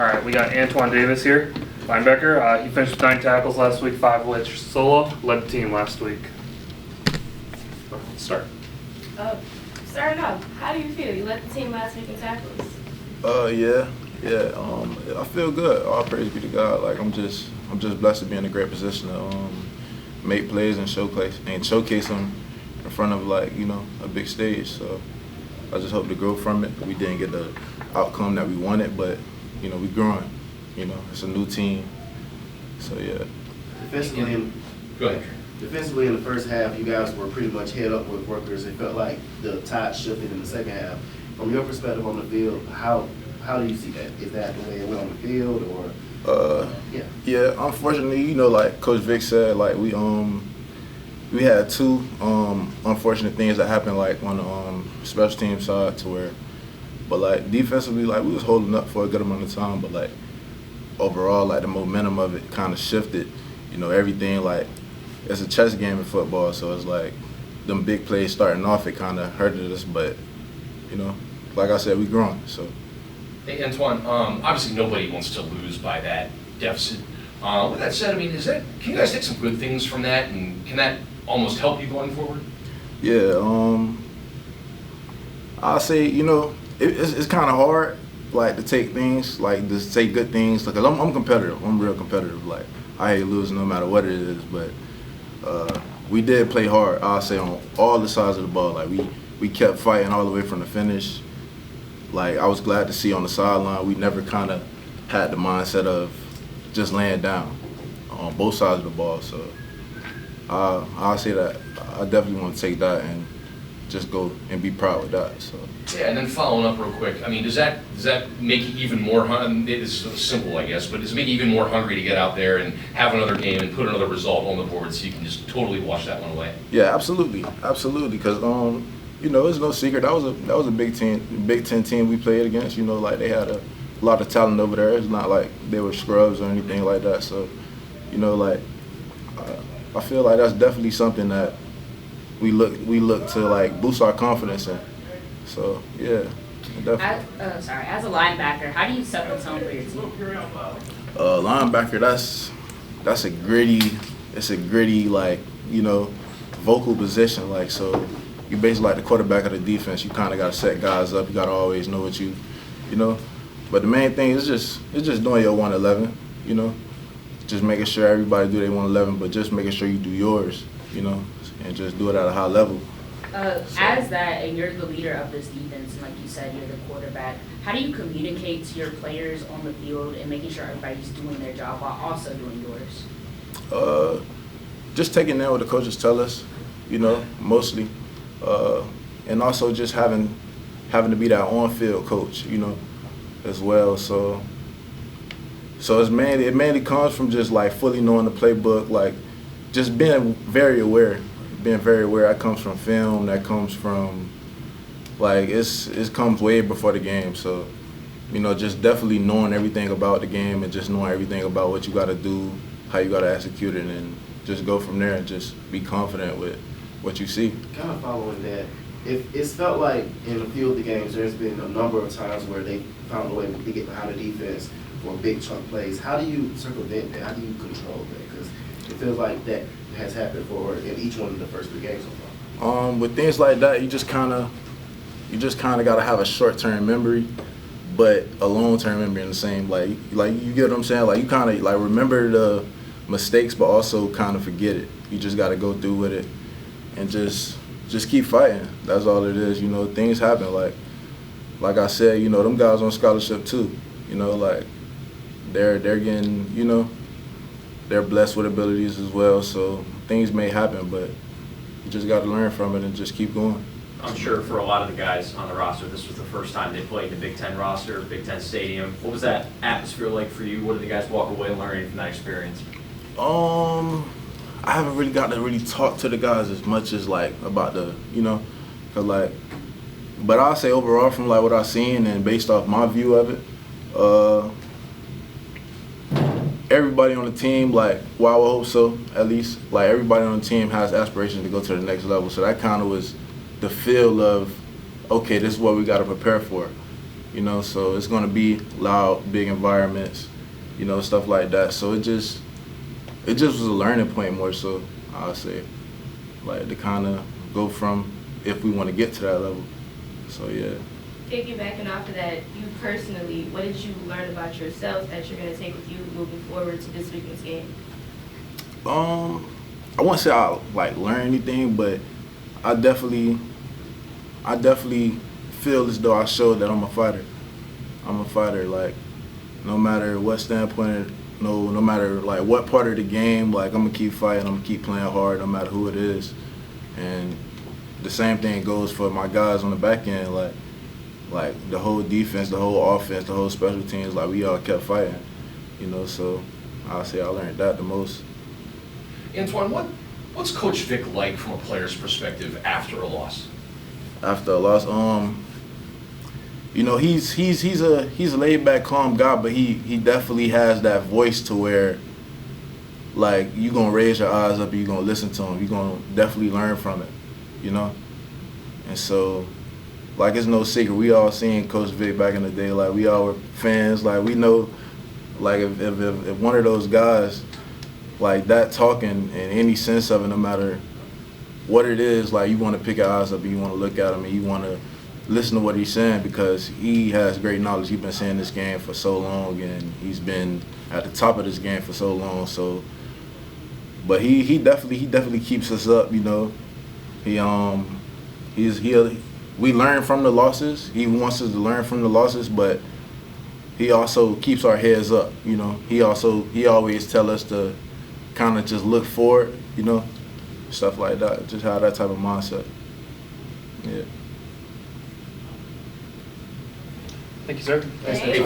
All right, we got Antwan Davis here, linebacker. He finished with 9 tackles last week, 5 which solo, led the team last week. Let's start. Starting off, how do you feel? You led the team last week in tackles. Yeah. I feel good. All praise be to God. Like I'm just blessed to be in a great position to make plays and showcase them in front of a big stage. So I just hope to grow from it. We didn't get the outcome that we wanted, but we growing. It's a new team. So yeah. Go ahead. Defensively in the first half, you guys were pretty much head up with workers. It felt like the tide shifted in the second half. From your perspective on the field, how do you see that? Is that the way it went on the field, or? Yeah. Unfortunately, like Coach Vic said, like we had 2 unfortunate things that happened, like on the special team side, to where, but like defensively, like we was holding up for a good amount of time, but like overall, like the momentum of it kind of shifted. Everything, like it's a chess game in football, so it's like them big plays starting off, it kind of hurted us, but like I said, we growing. So. Hey, Antwan, obviously nobody wants to lose by that deficit. With that said, can you guys take some good things from that, and can that almost help you going forward? Yeah, I'll say, it's kind of hard, like, to take things, like, to say good things, because I'm competitive. I'm real competitive. Like, I hate losing no matter what it is, but we did play hard, I'll say, on all the sides of the ball. Like, we kept fighting all the way from the finish. Like, I was glad to see on the sideline, we never kind of had the mindset of just laying down on both sides of the ball. So I'll say that I definitely want to take that and just go and be proud with that. So. Yeah, and then following up real quick, does that make you even more, it's simple, I guess, but does it make you even more hungry to get out there and have another game and put another result on the board so you can just totally wash that one away? Yeah, absolutely, because it's no secret that was a Big Ten team we played against. Like they had a lot of talent over there. It's not like they were scrubs or anything like that. So, I feel like that's definitely something that we look to like boost our confidence in. So yeah, definitely. As a linebacker, how do you set the tone for your team? Linebacker, that's a gritty like vocal position. Like, so you basically like the quarterback of the defense. You kind of got to set guys up. You got to always know what you. But the main thing is just doing your 111. Just making sure everybody do their 111, but just making sure you do yours. And just do it at a high level. As that, and you're the leader of this defense, and like you said, you're the quarterback, how do you communicate to your players on the field and making sure everybody's doing their job while also doing yours? Just taking in what the coaches tell us, mostly. And also just having to be that on-field coach, as well. So it mainly comes from just like fully knowing the playbook, like just being very aware. That comes from film. That comes from like it comes way before the game. So just definitely knowing everything about the game and just knowing everything about what you got to do, how you got to execute it, and just go from there and just be confident with what you see. Kind of following that, it's felt like in a few of the games there's been a number of times where they found a way to get behind the defense for big chunk plays. How do you circumvent that? How do you control that? Because it feels like that has happened in each one of the first 3 games so far. With things like that, you just kind of got to have a short-term memory, but a long-term memory in the same. Like you get what I'm saying? Like you kind of like remember the mistakes, but also kind of forget it. You just got to go through with it and just keep fighting. That's all it is. Things happen. Like I said, them guys on scholarship too. Like they're getting, they're blessed with abilities as well. So things may happen, but you just got to learn from it and just keep going. I'm sure for a lot of the guys on the roster, this was the first time they played the Big Ten roster, Big Ten Stadium. What was that atmosphere like for you? What did the guys walk away learning from that experience? I haven't really got to really talk to the guys as much as like about the, cause like, but I'll say overall from like what I've seen and based off my view of it, everybody on the team, like, well, I would hope so, at least, like everybody on the team has aspirations to go to the next level. So that kind of was the feel of, okay, this is what we got to prepare for. you know, so it's going to be loud, big environments, you know, stuff like that. So it just was a learning point more so, I'll say, like to kind of go from if we want to get to that level. So, yeah. Piggybacking off of that, you personally, what did you learn about yourself that you're going to take with you moving forward to this weekend's game? I wouldn't say I like learn anything, but I definitely feel as though I showed that I'm a fighter. I'm a fighter, like no matter what standpoint, no matter like what part of the game, like I'm gonna keep fighting, I'm gonna keep playing hard, no matter who it is. And the same thing goes for my guys on the back end, like the whole defense, the whole offense, the whole special teams, like we all kept fighting, you know. So I'll say I learned that the most. Antwan, what's Coach Vic like from a player's perspective after a loss? After a loss, you know, he's a laid back, calm guy, but he definitely has that voice to where, like, you gonna raise your eyes up, you gonna listen to him, you gonna definitely learn from it, you know. And so, like, it's no secret, we all seen Coach Vic back in the day, like we all were fans, like we know, like if one of those guys like that talking in any sense of it, no matter what it is, like you want to pick your eyes up and you want to look at him and you want to listen to what he's saying because he has great knowledge. He's been saying this game for so long and he's been at the top of this game for so long. So, but he definitely keeps us up, you know. We learn from the losses. He wants us to learn from the losses, but he also keeps our heads up, you know. He always tell us to kind of just look forward, you know, stuff like that. Just have that type of mindset. Yeah. Thank you, sir. Thank you.